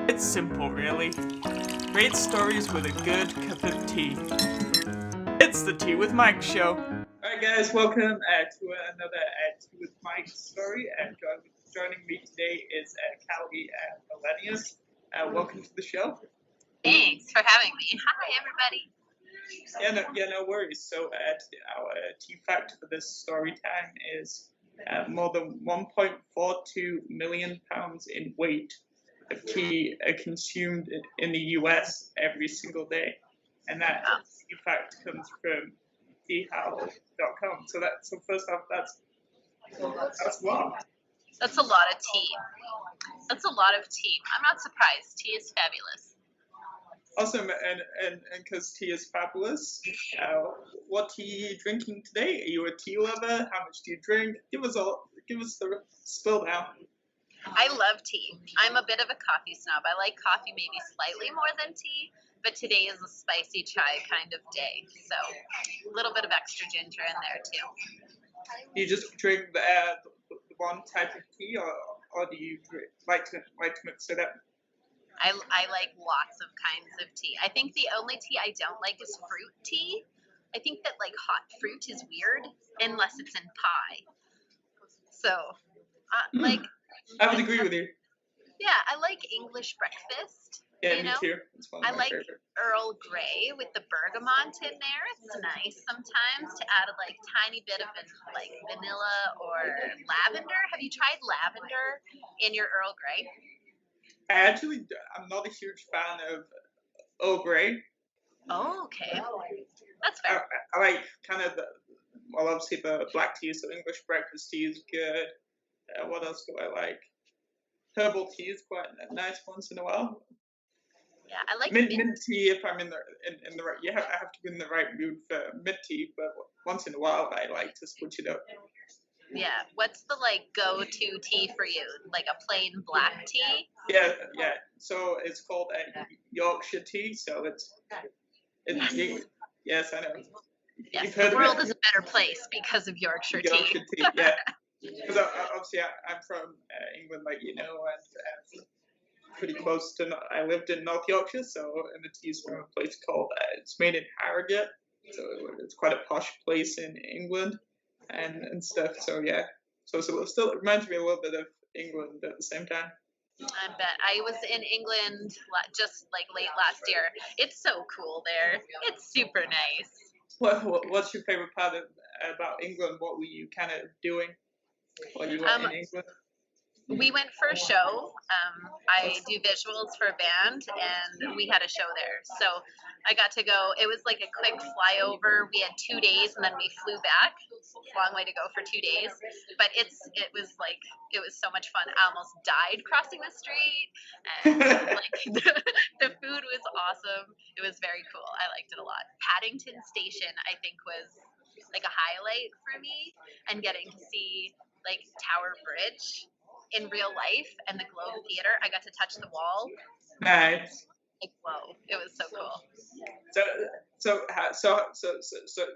It's simple, really. Great stories with a good cup of tea. It's the Tea with Mike show. Alright guys, welcome to another Tea with Mike story. And joining me today is Kalli Melenius. Welcome to the show. Thanks for having me. Hi, everybody. No worries. So our tea fact for this story time is more than 1.42 million pounds in weight of tea are consumed in the US every single day, and that tea fact comes from teahouse.com. So first off, that's wow. That's a lot of tea. That's a lot of tea. I'm not surprised. Tea is fabulous. Awesome, and because tea is fabulous, what tea are you drinking today? Are you a tea lover? How much do you drink? Give us the spill now. I love tea. I'm a bit of a coffee snob. I like coffee maybe slightly more than tea, but today is a spicy chai kind of day, so a little bit of extra ginger in there too. Do you just drink the one type of tea, or do you like to mix it up? I like lots of kinds of tea. I think the only tea I don't like is fruit tea. I think that like hot fruit is weird unless it's in pie. So, I would agree with you. Yeah, I like English breakfast. Yeah, me too. It's one of my like favorite. Earl Grey with the bergamot in there. It's nice sometimes to add a tiny bit of like vanilla or lavender. Have you tried lavender in your Earl Grey? I'm not a huge fan of Earl Grey. Oh, okay. That's fair. I like kind of obviously the black tea, so English breakfast tea is good. What else do I like? Herbal tea is quite nice once in a while. Yeah, I like mint tea if I'm in the right. I have to be in the right mood for mint tea, but once in a while I like to switch it up. Yeah, what's the go-to tea for you? Like a plain black tea? Yeah. So it's called Yorkshire tea. So yes, I know. Yes, the world is a better place because of Yorkshire tea. Yorkshire tea, yeah. Because obviously I'm from England, and pretty close to. I lived in North Yorkshire, and the tea's from a place called. It's made in Harrogate, so it's quite a posh place in England, and stuff. So yeah, so it still reminds me a little bit of England at the same time. I bet. I was in England just late last year. It's so cool there. It's super nice. What's your favorite part about England? What were you kind of doing while you were in England? We went for a show. I do visuals for a band, and we had a show there. So I got to go. It was like a quick flyover. We had 2 days, and then we flew back. Long way to go for 2 days, but it was so much fun. I almost died crossing the street, and the food was awesome. It was very cool. I liked it a lot. Paddington Station, I think, was like a highlight for me, and getting to see Tower Bridge in real life and the Globe Theater. I got to touch the wall. Nice. Whoa! It was so cool. So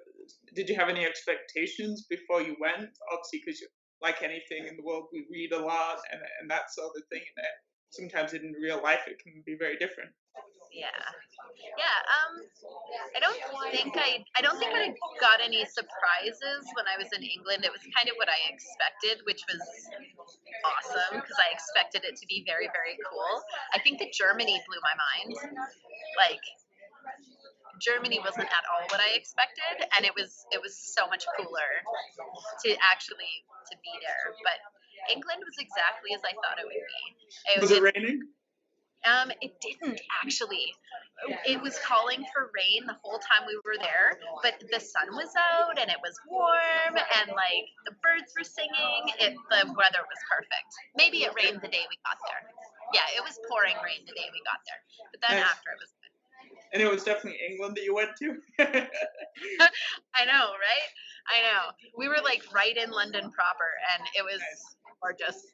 did you have any expectations before you went? Obviously, because like anything in the world, we read a lot and that sort of thing. And sometimes in real life, it can be very different. Yeah. I don't think I got any surprises when I was in England. It was kind of what I expected, which was awesome because I expected it to be very, very cool. I think that Germany blew my mind. Germany wasn't at all what I expected, and it was so much cooler to be there. But England was exactly as I thought it would be. Was it raining? It didn't actually. It was calling for rain the whole time we were there, but the sun was out and it was warm and the birds were singing. The weather was perfect. Maybe it rained the day we got there. Yeah, it was pouring rain the day we got there, but then after it was good. And it was definitely England that you went to. I know, right? I know. We were right in London proper, and it was gorgeous.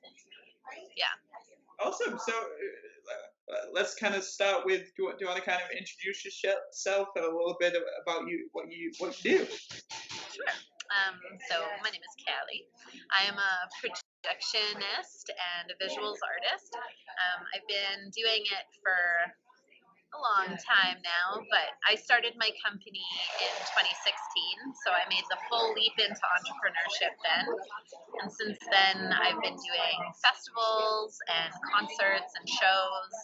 Yeah. Awesome. So let's kind of start with. Do you want to kind of introduce yourself a little bit about you, what you do? Sure. So my name is Kalli. I am a projectionist and a visuals artist. I've been doing it for a long time now, but I started my company in 2016, so I made the full leap into entrepreneurship then. And since then, I've been doing festivals and concerts and shows.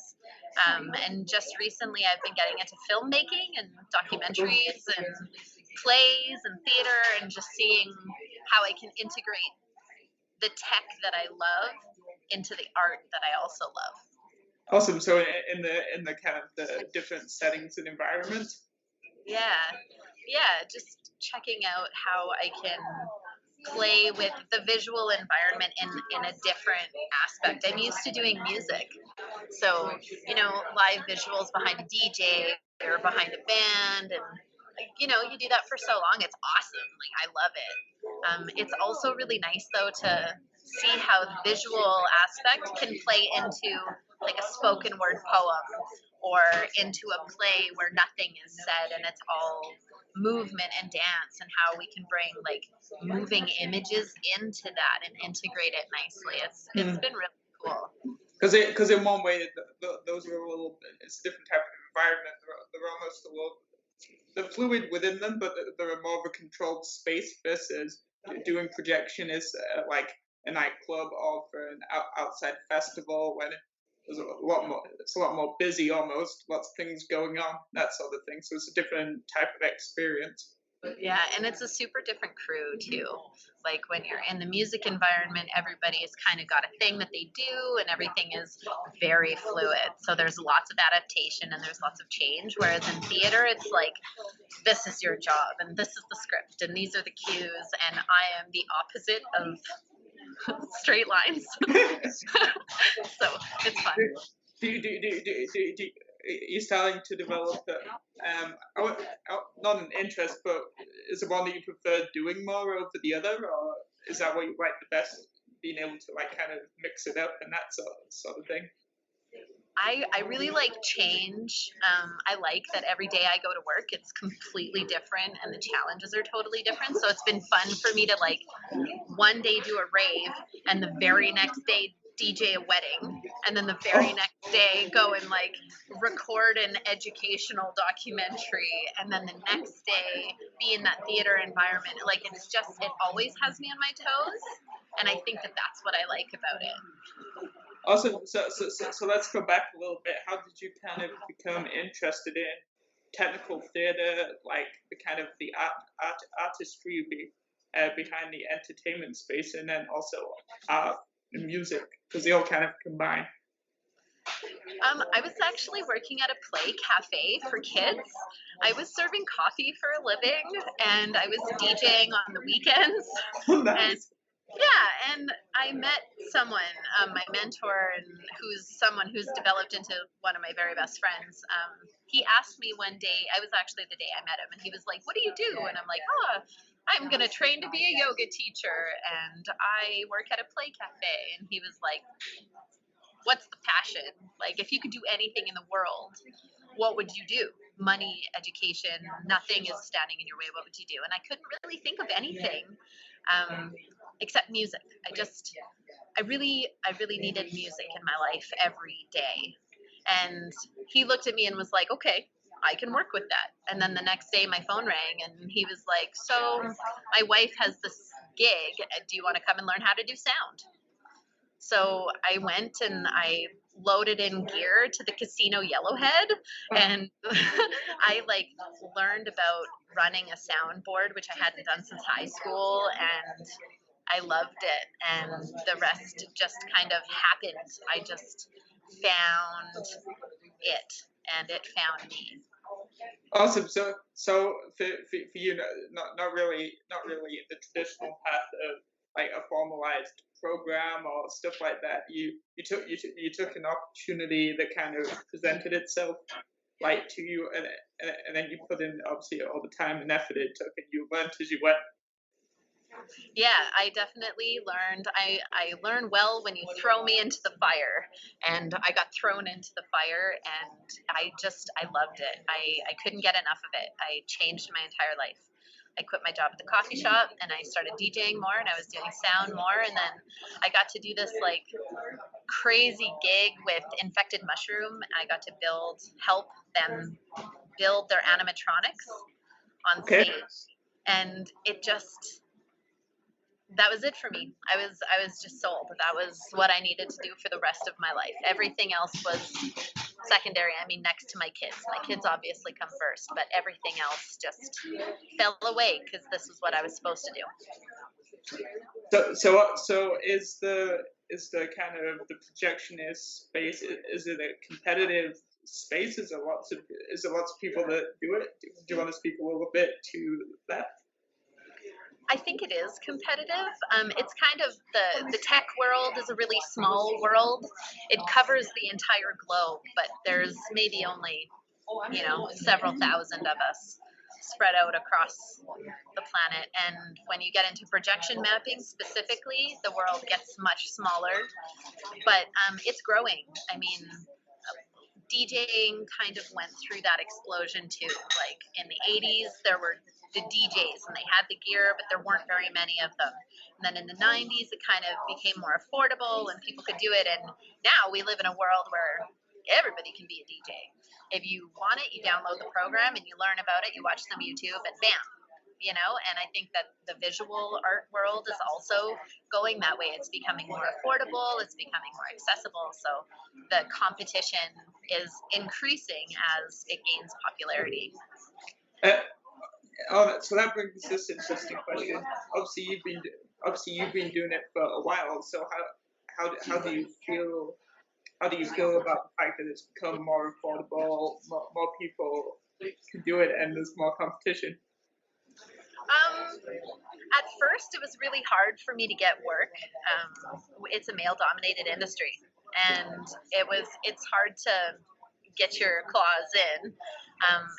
And just recently, I've been getting into filmmaking and documentaries and plays and theater, and just seeing how I can integrate the tech that I love into the art that I also love. Awesome. So in the kind of the different settings and environments. Yeah, just checking out how I can play with the visual environment in a different aspect. I'm used to doing music, so live visuals behind a DJ or behind a band, and you do that for so long. It's awesome. Like, I love it. It's also really nice though to see how the visual aspect can play into like a spoken word poem or into a play where nothing is said and it's all movement and dance, and how we can bring like moving images into that and integrate it nicely. It's been really cool. Because in one way, those are a little, it's a different type of environment. They're almost a little, they're fluid within them, but they're more of a controlled space versus doing projection is like a nightclub or for an outside festival when there's a lot more, it's a lot more busy almost, lots of things going on, that sort of thing. So it's a different type of experience. Yeah, and it's a super different crew too. Like when you're in the music environment, everybody's kind of got a thing that they do, and everything is very fluid. So there's lots of adaptation and there's lots of change. Whereas in theater, it's like, this is your job and this is the script and these are the cues, and I am the opposite of straight lines. So it's fun. You're starting to develop not an interest, but is the one that you prefer doing more over the other, or is that what you like the best, being able to like kind of mix it up and that sort of thing? I really like change. I like that every day I go to work, it's completely different and the challenges are totally different. So it's been fun for me to like one day do a rave and the very next day DJ a wedding, and then the very next day go and like record an educational documentary, and then the next day be in that theater environment. Like, it's just, it always has me on my toes, and I think that that's what I like about it. Awesome. So let's go back a little bit. How did you kind of become interested in technical theater, like the kind of the artistry behind the entertainment space, and then also art and music, because they all kind of combine? I was actually working at a play cafe for kids. I was serving coffee for a living, and I was DJing on the weekends. Nice. And I met someone, my mentor, and who's someone who's developed into one of my very best friends. He asked me one day, I was actually the day I met him, and he was like, "What do you do?" And I'm like, "Oh, I'm going to train to be a yoga teacher, and I work at a play cafe." And he was like, "What's the passion? Like, if you could do anything in the world, what would you do? Money, education, nothing is standing in your way. What would you do?" And I couldn't really think of anything except music. I really needed music in my life every day. And he looked at me and was like, "Okay, I can work with that." And then the next day my phone rang and he was like, "So my wife has this gig. Do you want to come and learn how to do sound?" So I went and I loaded in gear to the casino Yellowhead, and I like learned about running a soundboard, which I hadn't done since high school, and I loved it, and the rest just kind of happened. I just found it, and it found me. Awesome. So for you, not really the traditional path of like a formalized program or stuff like that. You took an opportunity that kind of presented itself like to you, and then you put in obviously all the time and effort it took, and you learned as you went. Yeah, I definitely learned. I learn well when you throw me into the fire, and I got thrown into the fire, and I loved it. I couldn't get enough of it. I changed my entire life. I quit my job at the coffee shop and I started DJing more, and I was doing sound more. And then I got to do this like crazy gig with Infected Mushroom. I got to help them build their animatronics on Okay. stage. And that was it for me. I was just sold. That was what I needed to do for the rest of my life. Everything else was secondary. I mean, next to my kids. My kids obviously come first, but everything else just fell away because this was what I was supposed to do. So is the kind of the projectionist space, is it a competitive space? Is there lots of people that do it? Do you want to speak a little bit to that? I think it is competitive. It's kind of the tech world is a really small world. It covers the entire globe, but there's maybe only, several thousand of us spread out across the planet. And when you get into projection mapping specifically, the world gets much smaller, but it's growing. I mean, DJing kind of went through that explosion too. Like in the 80s, there were the DJs and they had the gear, but there weren't very many of them. And then in the 90s, it kind of became more affordable and people could do it. And now we live in a world where everybody can be a DJ. If you want it, you download the program and you learn about it, you watch some YouTube, and bam. And I think that the visual art world is also going that way. It's becoming more affordable, it's becoming more accessible. So the competition is increasing as it gains popularity. So that brings this interesting question. Obviously, you've been doing it for a while. So how do you feel? How do you feel about the fact that it's become more affordable, more people can do it, and there's more competition? At first, it was really hard for me to get work. It's a male-dominated industry, and it's hard to get your claws in.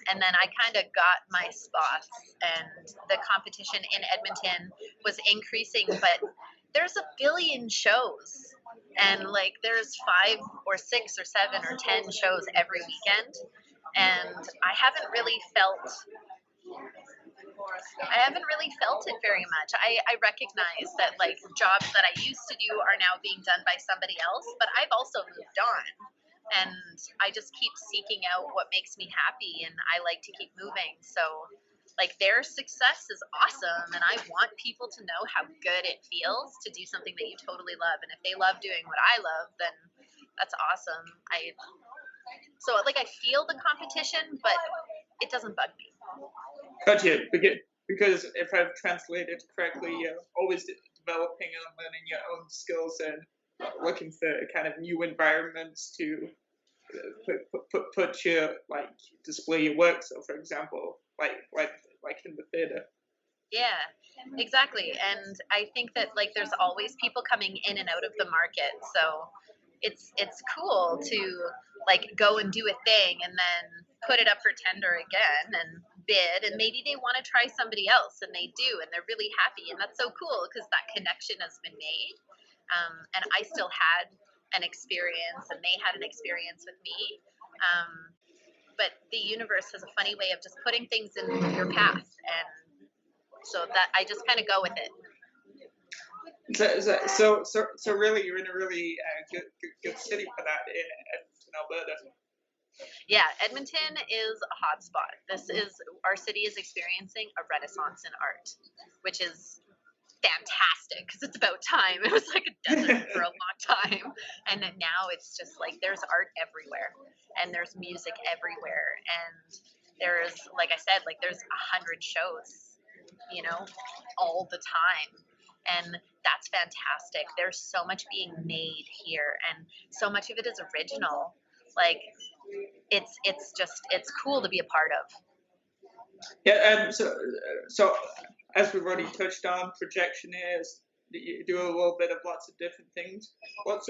And then I kind of got my spots, and the competition in Edmonton was increasing, but there's a billion shows, and like there's 5 or 6 or 7 or 10 shows every weekend, and I haven't really felt it very much. I recognize that like jobs that I used to do are now being done by somebody else, but I've also moved on. And I just keep seeking out what makes me happy, and I like to keep moving. So like their success is awesome, and I want people to know how good it feels to do something that you totally love. And if they love doing what I love, then that's awesome. So like I feel the competition, but it doesn't bug me. Gotcha. Because if I've translated correctly, you're always developing and learning your own skills and looking for kind of new environments to put your display your work. So, for example, like in the theater. Yeah, exactly. And I think that like there's always people coming in and out of the market. So it's cool to like go and do a thing and then put it up for tender again and bid, and maybe they want to try somebody else and they do, and they're really happy, and that's so cool because that connection has been made. And I still had an experience and they had an experience with me. But the universe has a funny way of just putting things in your path, and so that I just kind of go with it. So really, you're in a really good city for that in Edmonton, Alberta. Yeah, Edmonton is a hotspot. Our city is experiencing a renaissance in art, which is fantastic because it's about time. It was like a desert for a long time, and now it's just like there's art everywhere, and there's music everywhere, and there's, like I said, like there's 100 shows, all the time, and that's fantastic. There's so much being made here, and so much of it is original. Like it's cool to be a part of. Yeah, and so as we've already touched on, projectionist, you do a little bit of lots of different things. What's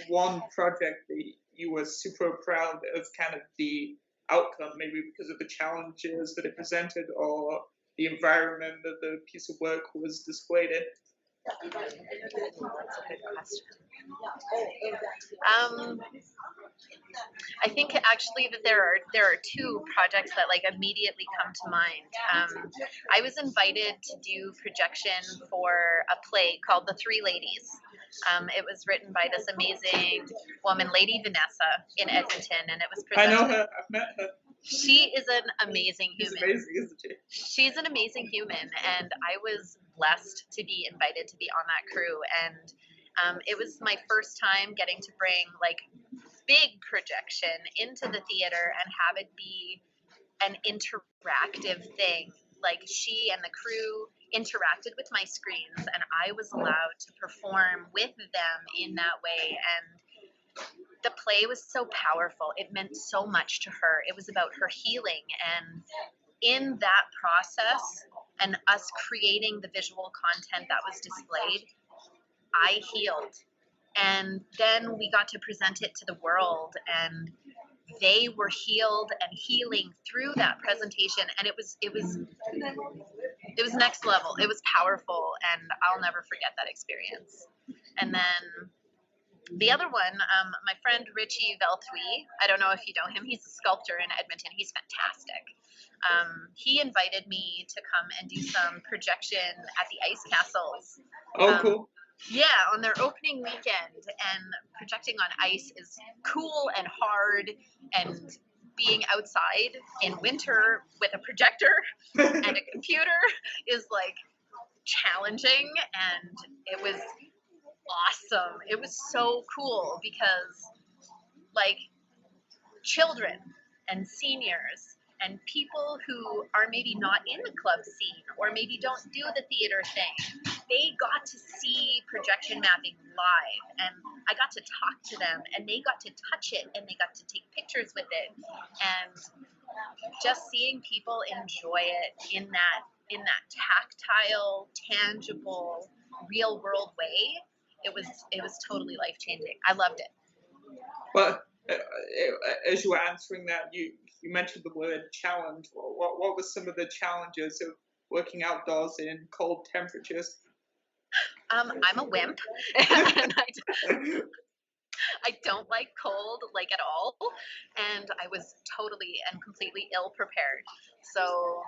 one project that you were super proud of, kind of the outcome, maybe because of the challenges that it presented or the environment that the piece of work was displayed in? That's a good question. I think actually that there are two projects that like immediately come to mind. I was invited to do projection for a play called The Three Ladies. It was written by this amazing woman, Lady Vanessa, in Edmonton, and it was I know presented. her. I've met her. She is an amazing She's human. amazing, isn't she? She's an amazing human, and I was blessed to be invited to be on that crew. And it was my first time getting to bring like big projection into the theater and have it be an interactive thing. Like she and the crew interacted with my screens, and I was allowed to perform with them in that way. And the play was so powerful. It meant so much to her. It was about her healing. And in that process and us creating the visual content that was displayed, I healed. And then we got to present it to the world, and they were healed and healing through that presentation. And it was next level. It was powerful, and I'll never forget that experience. And then the other one, my friend Richie Veltui, I don't know if you know him. He's a sculptor in Edmonton. He's fantastic. He invited me to come and do some projection at the ice castles. Oh, cool. Yeah, on their opening weekend. And projecting on ice is cool and hard, and being outside in winter with a projector and a computer is like challenging, and it was awesome. It was so cool because like children and seniors and people who are maybe not in the club scene or maybe don't do the theater thing, they got to see projection mapping live, and I got to talk to them, and they got to touch it, and they got to take pictures with it. And just seeing people enjoy it in that tactile, tangible, real world way, it was totally life changing. I loved it. But as you were answering that, you mentioned the word challenge. What were some of the challenges of working outdoors in cold temperatures? I'm a wimp, and I don't like cold like at all, and I was totally and completely ill prepared. So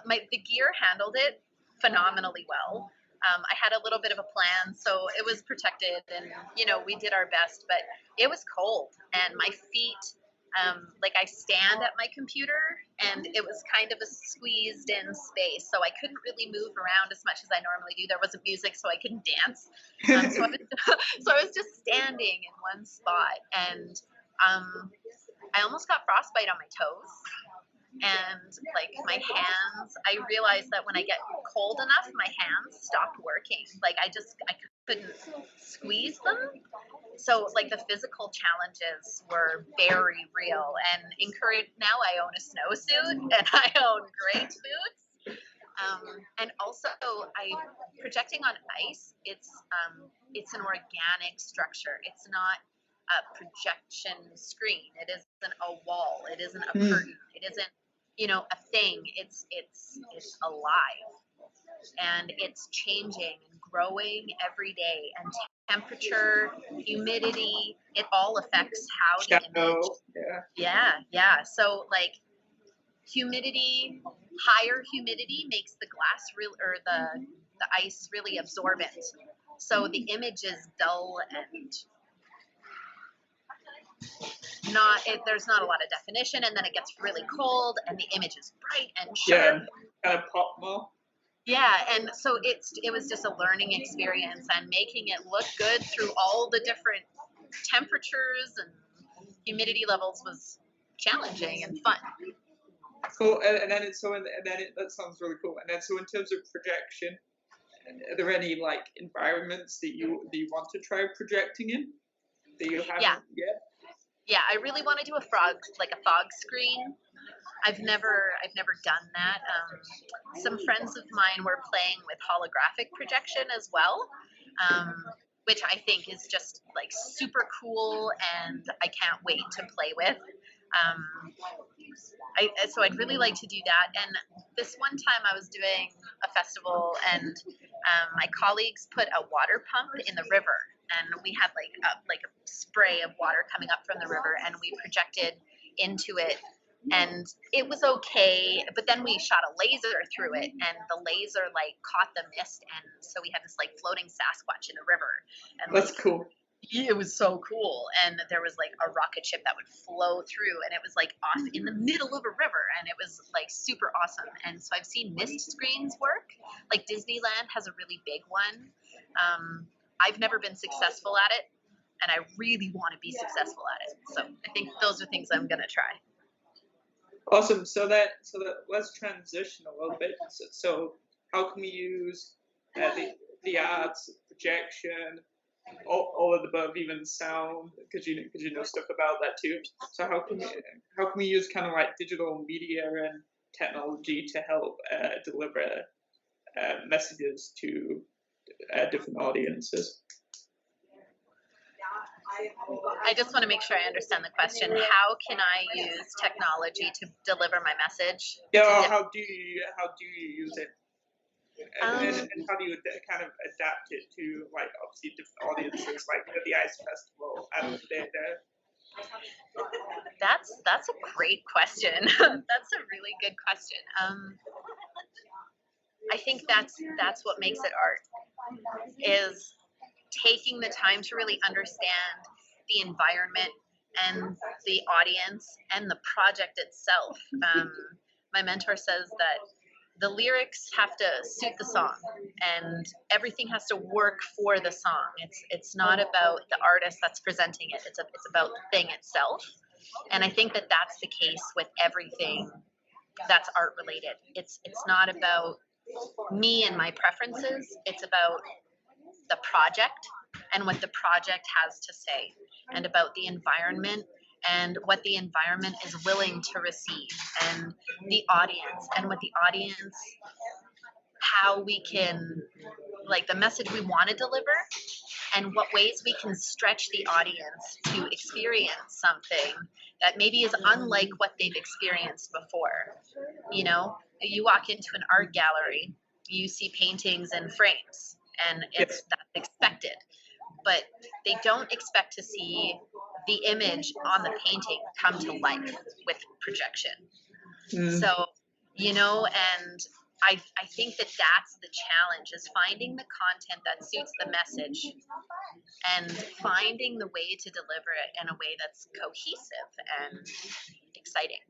the gear handled it phenomenally well. I had a little bit of a plan, so it was protected, and we did our best. But it was cold, and my feet, like I stand at my computer, and it was kind of a squeezed in space, so I couldn't really move around as much as I normally do. There wasn't music, so I couldn't dance. So I was just standing in one spot, and I almost got frostbite on my toes. And like my hands, I realized that when I get cold enough, my hands stopped working. Like I couldn't squeeze them. So like the physical challenges were very real, and now I own a snowsuit and I own great boots. And also projecting on ice, it's an organic structure. It's not a projection screen. It isn't a wall. It isn't a curtain. It isn't a thing. It's alive, and it's changing and growing every day, and temperature, humidity, it all affects how the image. Yeah. So like humidity, higher humidity makes the glass the ice really absorbent, so the image is dull and there's not a lot of definition, and then it gets really cold and the image is bright and sharp. Yeah, kind of pop more. Yeah, and so it was just a learning experience, and making it look good through all the different temperatures and humidity levels was challenging and fun. Cool, that sounds really cool. And then so in terms of projection, are there any like environments that you want to try projecting in that you haven't yet? Yeah, I really want to do a fog screen. I've never done that. Some friends of mine were playing with holographic projection as well, which I think is just like super cool, and I can't wait to play with. So I'd really like to do that. And this one time I was doing a festival, and my colleagues put a water pump in the river. and we had like a spray of water coming up from the river, and we projected into it, and it was okay. But then we shot a laser through it, and the laser like caught the mist, and so we had this like floating Sasquatch in the river. And That's like, cool. it was so cool. And there was like a rocket ship that would flow through, and it was like off in the middle of a river, and it was like super awesome. And so I've seen mist screens work. Like Disneyland has a really big one. I've never been successful at it, and I really want to be successful at it. So I think those are things I'm gonna try. Awesome. So that let's transition a little bit. So how can we use the arts, projection, all of the above, even sound, because you know stuff about that too. So how can we use kind of like digital media and technology to help deliver messages to different audiences? I just want to make sure I understand the question. How can I use technology to deliver my message? Yeah, how do you use it? And how do you kind of adapt it to like obviously different audiences, like the Ice Festival and That's a great question. That's a really good question. I think that's what makes it art, is taking the time to really understand the environment and the audience and the project itself. My mentor says that the lyrics have to suit the song, and everything has to work for the song. It's not about the artist that's presenting it. It's about the thing itself. And I think that that's the case with everything that's art related. It's not about me and my preferences. It's about the project and what the project has to say, and about the environment and what the environment is willing to receive, and the audience and what the audience, how we can, like the message we want to deliver, and what ways we can stretch the audience to experience something that maybe is unlike what they've experienced before. You know, you walk into an art gallery, you see paintings in frames, and that's expected, but they don't expect to see the image on the painting come to life with projection. So, you know, and I think that that's the challenge, is finding the content that suits the message and finding the way to deliver it in a way that's cohesive and exciting.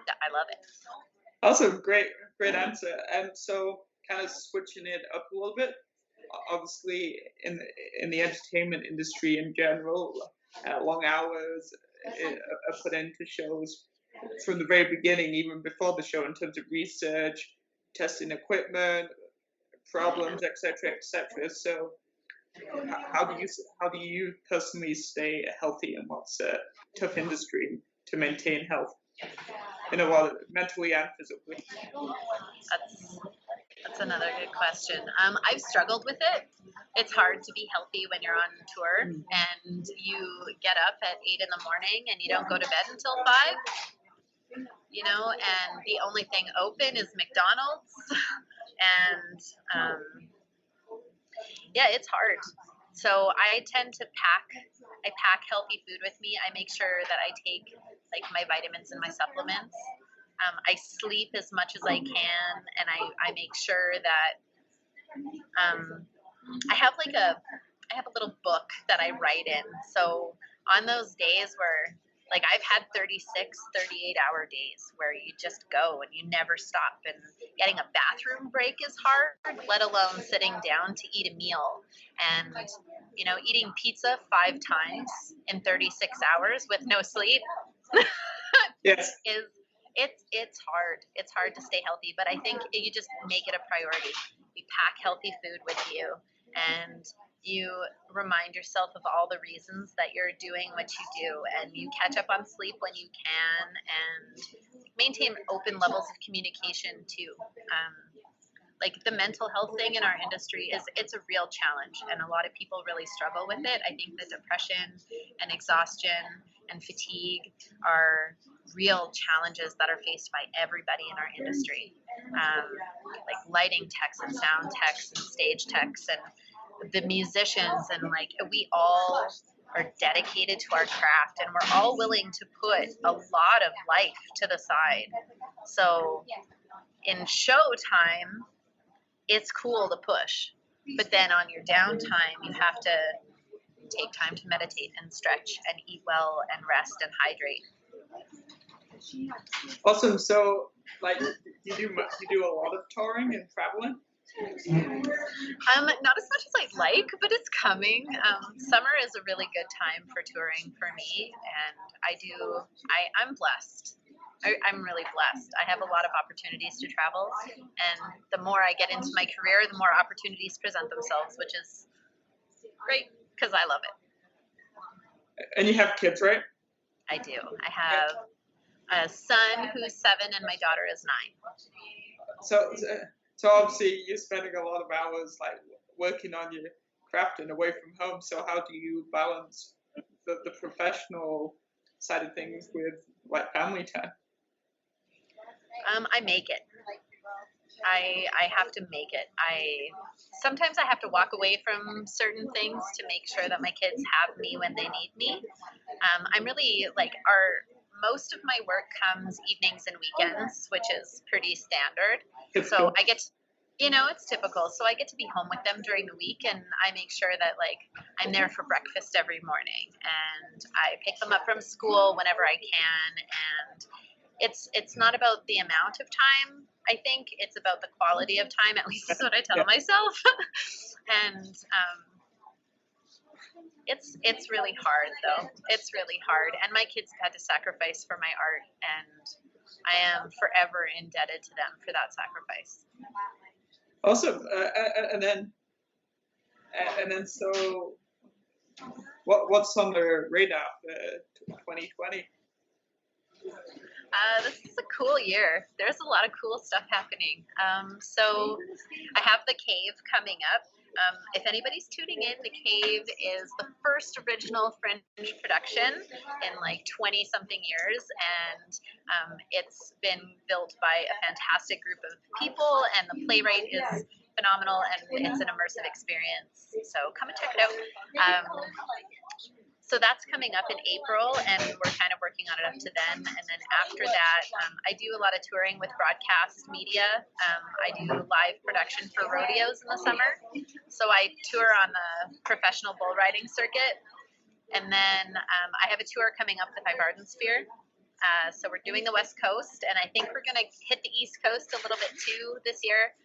I love it. Awesome, great answer. And so, kind of switching it up a little bit. Obviously, in the entertainment industry in general, long hours are put into shows from the very beginning, even before the show, in terms of research, testing equipment, problems, etc., etc. So, how do you personally stay healthy in what's a tough industry to maintain health? Mentally and physically. That's another good question. I've struggled with it. It's hard to be healthy when you're on tour and you get up at 8 in the morning and you don't go to bed until 5. You know, and the only thing open is McDonald's. And yeah, it's hard. So I tend to pack healthy food with me. I make sure that I take like my vitamins and my supplements. I sleep as much as I can, and I make sure that I have a little book that I write in. So on those days where, like, I've had 38-hour days where you just go and you never stop, and getting a bathroom break is hard, let alone sitting down to eat a meal. And, you know, eating pizza 5 times in 36 hours with no sleep Yes. It's hard. It's hard to stay healthy, but I think you just make it a priority. You pack healthy food with you, and you remind yourself of all the reasons that you're doing what you do, and you catch up on sleep when you can, and maintain open levels of communication too. Like the mental health thing in our industry it's a real challenge, and a lot of people really struggle with it. I think that depression and exhaustion and fatigue are real challenges that are faced by everybody in our industry, like lighting techs and sound techs and stage techs, and the musicians, and like we all are dedicated to our craft, and we're all willing to put a lot of life to the side. So in show time, it's cool to push, but then on your downtime, you have to take time to meditate and stretch and eat well and rest and hydrate. Awesome. So, like, you do a lot of touring and traveling? Not as much as I'd like, but it's coming. Summer is a really good time for touring for me, and I'm blessed. I'm really blessed. I have a lot of opportunities to travel, and the more I get into my career, the more opportunities present themselves, which is great because I love it. And you have kids, right? I do. I have a son who's 7 and my daughter is 9. So obviously you're spending a lot of hours like working on your craft and away from home. So how do you balance the professional side of things with like family time? I make it. I have to make it. Sometimes I have to walk away from certain things to make sure that my kids have me when they need me. I'm really like most of my work comes evenings and weekends, which is pretty standard. So I get, it's typical. So I get to be home with them during the week, and I make sure that like I'm there for breakfast every morning, and I pick them up from school whenever I can. And it's not about the amount of time. I think it's about the quality of time. At least that's what I tell myself. And it's really hard though. It's really hard. And my kids had to sacrifice for my art, and I am forever indebted to them for that sacrifice. Awesome. And then so what's on the radar for 2020? This is a cool year. There's a lot of cool stuff happening. So I have The Cave coming up. If anybody's tuning in, The Cave is the first original French production in like 20 something years, and it's been built by a fantastic group of people, and the playwright is phenomenal, and it's an immersive experience. So come and check it out. So that's coming up in April, and we're kind of working on it up to then. And then after that, I do a lot of touring with broadcast media. I do live production for rodeos in the summer. So I tour on the professional bull riding circuit. And then I have a tour coming up with my Garden Sphere. So we're doing the West Coast, and I think we're going to hit the East Coast a little bit too this year.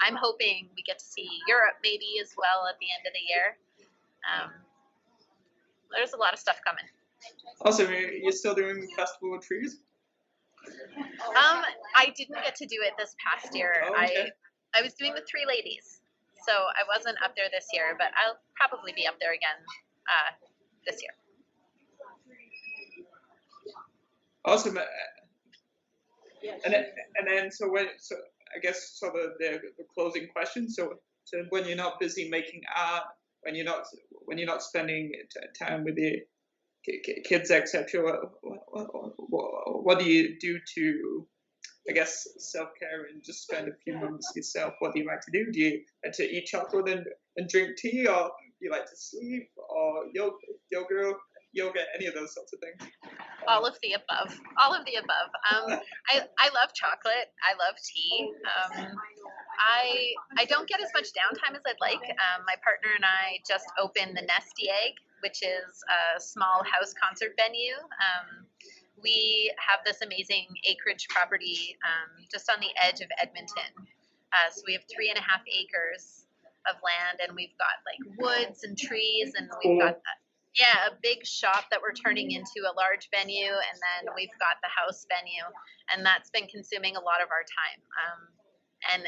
I'm hoping we get to see Europe maybe as well at the end of the year. There's a lot of stuff coming. Also, you're still doing Festival of Trees? I didn't get to do it this past year. Oh, okay. I was doing the Three Ladies, so I wasn't up there this year, but I'll probably be up there again this year. Awesome. And then so I guess sort of the closing question. So when you're not busy making art, when you're not spending time with the kids, etc., what do you do to, I guess, self-care and just spend a few moments yourself? What do you like to do? Do you like to eat chocolate and drink tea, or do you like to sleep, or yoga, any of those sorts of things? All of the above. All of the above. I love chocolate. I love tea. I don't get as much downtime as I'd like. My partner and I just opened the Nesty Egg, which is a small house concert venue. We have this amazing acreage property just on the edge of Edmonton. So we have 3.5 acres of land, and we've got like woods and trees, and we've got a big shop that we're turning into a large venue, and then we've got the house venue, and that's been consuming a lot of our time. And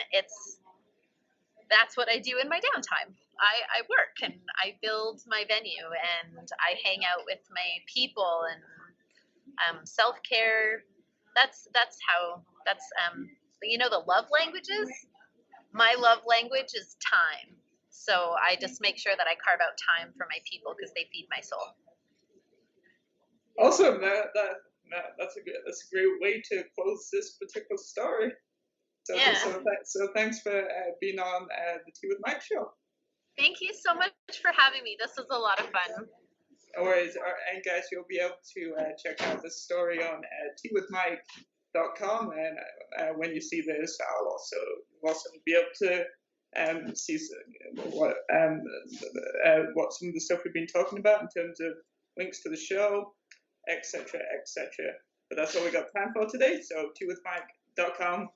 that's what I do in my downtime. I work and I build my venue, and I hang out with my people, and self-care. That's the love languages. My love language is time. So I just make sure that I carve out time for my people because they feed my soul. Awesome. That's a great way to close this particular story. So thanks for being on the Teawithmike show. Thank you so much for having me. This was a lot of fun. No worries. And guys, you'll be able to check out this story on teawithmike.com, and when you see this, I'll also be able to see what some of the stuff we've been talking about in terms of links to the show, etc., etc. But that's all we got time for today. So teawithmike.com.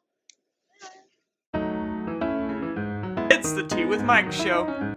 It's the Tea with Mike show.